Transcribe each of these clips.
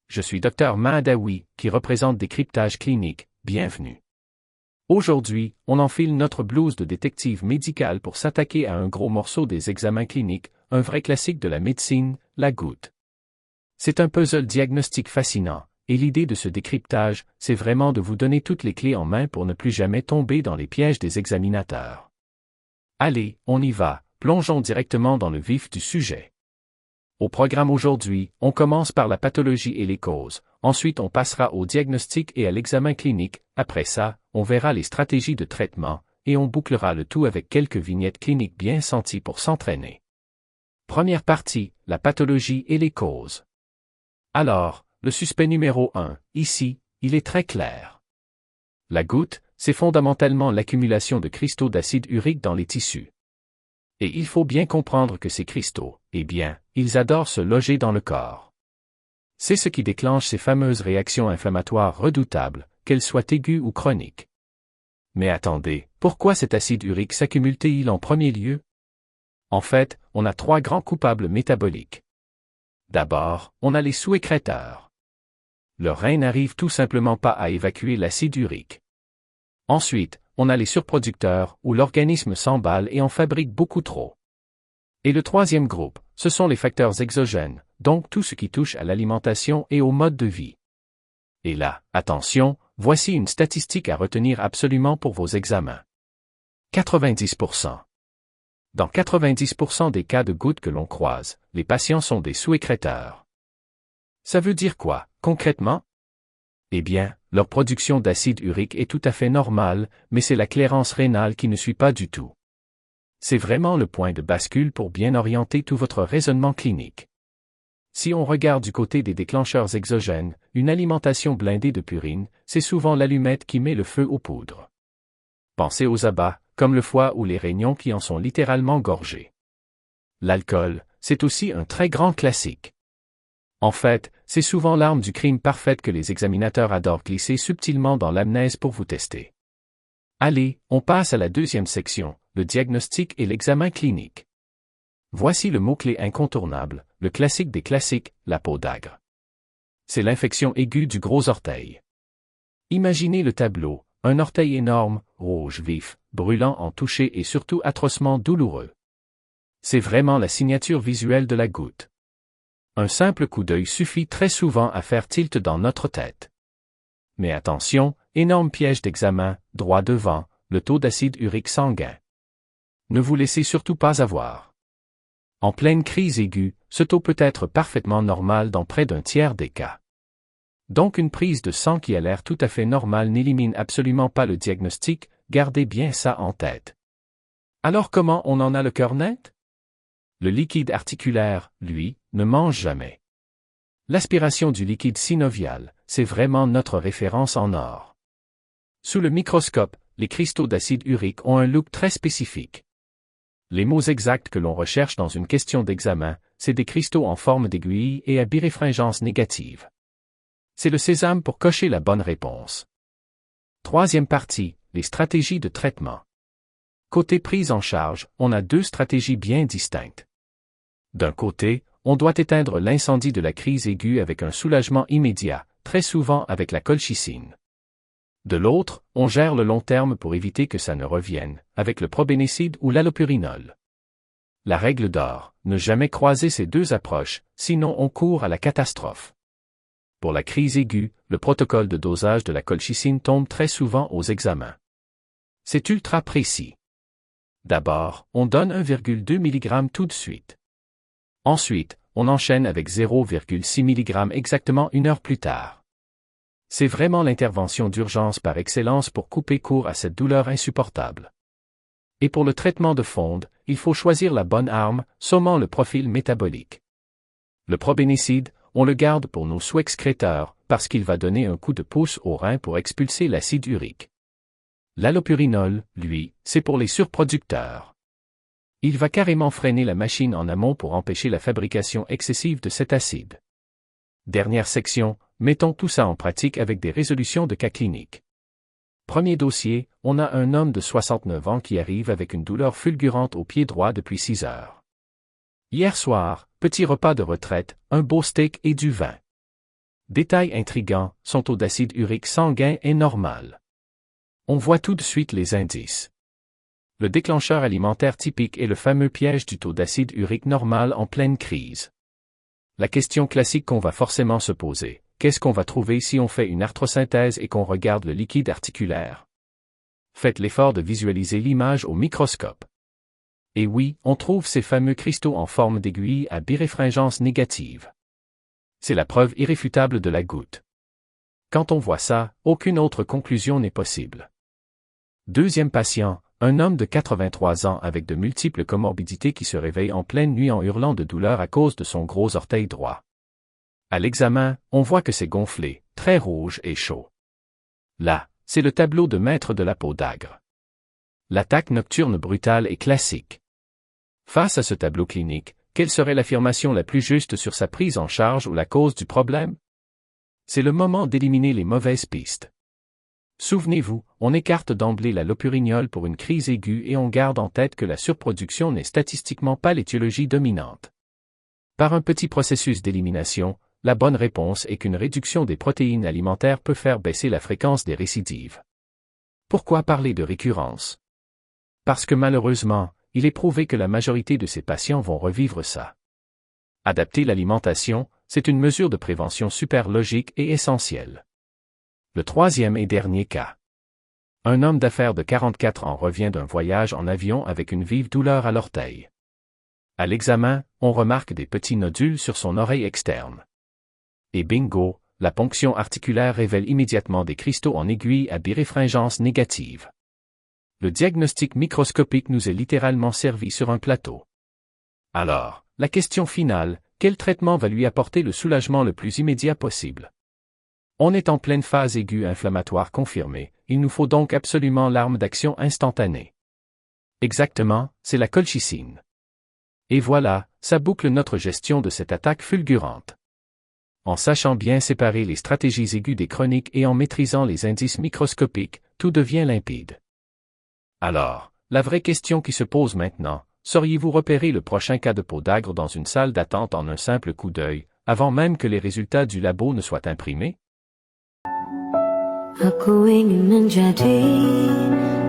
je suis Dr Mahadawi, qui représente Décryptage Clinique, bienvenue. Aujourd'hui, on enfile notre blouse de détective médical pour s'attaquer à un gros morceau des examens cliniques, un vrai classique de la médecine, la goutte. C'est un puzzle diagnostique fascinant, et l'idée de ce décryptage, c'est vraiment de vous donner toutes les clés en main pour ne plus jamais tomber dans les pièges des examinateurs. Allez, on y va, plongeons directement dans le vif du sujet. Au programme aujourd'hui, on commence par la pathologie et les causes, ensuite on passera au diagnostic et à l'examen clinique, après ça, on verra les stratégies de traitement, et on bouclera le tout avec quelques vignettes cliniques bien senties pour s'entraîner. Première partie, la pathologie et les causes. Alors, le suspect numéro 1, ici, il est très clair. La goutte, c'est fondamentalement l'accumulation de cristaux d'acide urique dans les tissus. Et il faut bien comprendre que ces cristaux, eh bien, ils adorent se loger dans le corps. C'est ce qui déclenche ces fameuses réactions inflammatoires redoutables, qu'elles soient aiguës ou chroniques. Mais attendez, pourquoi cet acide urique s'accumule-t-il en premier lieu? En fait, on a 3 grands coupables métaboliques. D'abord, on a les sous-écrêteurs. Le rein n'arrive tout simplement pas à évacuer l'acide urique. Ensuite, on a les surproducteurs, où l'organisme s'emballe et en fabrique beaucoup trop. Et le troisième groupe, ce sont les facteurs exogènes, donc tout ce qui touche à l'alimentation et au mode de vie. Et là, attention, voici une statistique à retenir absolument pour vos examens. 90%. Dans 90% des cas de gouttes que l'on croise, les patients sont des sous-écrêteurs. Ça veut dire quoi, concrètement? Eh bien, leur production d'acide urique est tout à fait normale, mais c'est la clairance rénale qui ne suit pas du tout. C'est vraiment le point de bascule pour bien orienter tout votre raisonnement clinique. Si on regarde du côté des déclencheurs exogènes, une alimentation blindée de purine, c'est souvent l'allumette qui met le feu aux poudres. Pensez aux abats, comme le foie ou les régnons qui en sont littéralement gorgés. L'alcool, c'est aussi un très grand classique. En fait, c'est souvent l'arme du crime parfaite que les examinateurs adorent glisser subtilement dans l'amnèse pour vous tester. Allez, on passe à la deuxième section, le diagnostic et l'examen clinique. Voici le mot-clé incontournable, le classique des classiques, la peau d'agre. C'est l'infection aiguë du gros orteil. Imaginez le tableau, un orteil énorme, rouge vif, brûlant en toucher et surtout atrocement douloureux. C'est vraiment la signature visuelle de la goutte. Un simple coup d'œil suffit très souvent à faire tilt dans notre tête. Mais attention, énorme piège d'examen, droit devant, le taux d'acide urique sanguin. Ne vous laissez surtout pas avoir. En pleine crise aiguë, ce taux peut être parfaitement normal dans près d'un tiers des cas. Donc une prise de sang qui a l'air tout à fait normale n'élimine absolument pas le diagnostic, gardez bien ça en tête. Alors comment on en a le cœur net? Le liquide articulaire, lui, ne mange jamais. L'aspiration du liquide synovial, c'est vraiment notre référence en or. Sous le microscope, les cristaux d'acide urique ont un look très spécifique. Les mots exacts que l'on recherche dans une question d'examen, c'est des cristaux en forme d'aiguille et à biréfringence négative. C'est le sésame pour cocher la bonne réponse. Troisième partie, les stratégies de traitement. Côté prise en charge, on a 2 stratégies bien distinctes. D'un côté, on doit éteindre l'incendie de la crise aiguë avec un soulagement immédiat, très souvent avec la colchicine. De l'autre, on gère le long terme pour éviter que ça ne revienne, avec le probénécide ou l'allopurinol. La règle d'or, ne jamais croiser ces 2 approches, sinon on court à la catastrophe. Pour la crise aiguë, le protocole de dosage de la colchicine tombe très souvent aux examens. C'est ultra précis. D'abord, on donne 1,2 mg tout de suite. Ensuite, on enchaîne avec 0,6 mg exactement 1 heure plus tard. C'est vraiment l'intervention d'urgence par excellence pour couper court à cette douleur insupportable. Et pour le traitement de fonte, il faut choisir la bonne arme, sommant le profil métabolique. Le probénécide, on le garde pour nos sous-excréteurs, parce qu'il va donner un coup de pouce au rein pour expulser l'acide urique. L'allopurinol, lui, c'est pour les surproducteurs. Il va carrément freiner la machine en amont pour empêcher la fabrication excessive de cet acide. Dernière section, mettons tout ça en pratique avec des résolutions de cas cliniques. Premier dossier, on a un homme de 69 ans qui arrive avec une douleur fulgurante au pied droit depuis 6 heures. Hier soir, petit repas de retraite, un beau steak et du vin. Détail intriguant, son taux d'acide urique sanguin est normal. On voit tout de suite les indices. Le déclencheur alimentaire typique est le fameux piège du taux d'acide urique normal en pleine crise. La question classique qu'on va forcément se poser, qu'est-ce qu'on va trouver si on fait une arthrosynthèse et qu'on regarde le liquide articulaire? Faites l'effort de visualiser l'image au microscope. Et oui, on trouve ces fameux cristaux en forme d'aiguille à biréfringence négative. C'est la preuve irréfutable de la goutte. Quand on voit ça, aucune autre conclusion n'est possible. Deuxième patient, un homme de 83 ans avec de multiples comorbidités qui se réveille en pleine nuit en hurlant de douleur à cause de son gros orteil droit. À l'examen, on voit que c'est gonflé, très rouge et chaud. Là, c'est le tableau de maître de la peau d'agre. L'attaque nocturne brutale est classique. Face à ce tableau clinique, quelle serait l'affirmation la plus juste sur sa prise en charge ou la cause du problème? C'est le moment d'éliminer les mauvaises pistes. Souvenez-vous, on écarte d'emblée la lopurignole pour une crise aiguë et on garde en tête que la surproduction n'est statistiquement pas l'étiologie dominante. Par un petit processus d'élimination, la bonne réponse est qu'une réduction des protéines alimentaires peut faire baisser la fréquence des récidives. Pourquoi parler de récurrence? Parce que malheureusement, il est prouvé que la majorité de ces patients vont revivre ça. Adapter l'alimentation, c'est une mesure de prévention super logique et essentielle. Le troisième et dernier cas. Un homme d'affaires de 44 ans revient d'un voyage en avion avec une vive douleur à l'orteil. À l'examen, on remarque des petits nodules sur son oreille externe. Et bingo, la ponction articulaire révèle immédiatement des cristaux en aiguille à biréfringence négative. Le diagnostic microscopique nous est littéralement servi sur un plateau. Alors, la question finale, quel traitement va lui apporter le soulagement le plus immédiat possible? On est en pleine phase aiguë inflammatoire confirmée, il nous faut donc absolument l'arme d'action instantanée. Exactement, c'est la colchicine. Et voilà, ça boucle notre gestion de cette attaque fulgurante. En sachant bien séparer les stratégies aiguës des chroniques et en maîtrisant les indices microscopiques, tout devient limpide. Alors, la vraie question qui se pose maintenant, sauriez-vous repérer le prochain cas de peau d'agre dans une salle d'attente en un simple coup d'œil, avant même que les résultats du labo ne soient imprimés? Aku ingin menjadi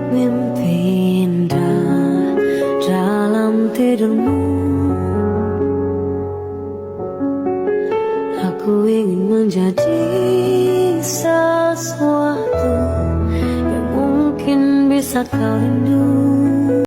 mimpi indah dalam tidurmu. Aku ingin menjadi sesuatu yang mungkin bisa kau rindu.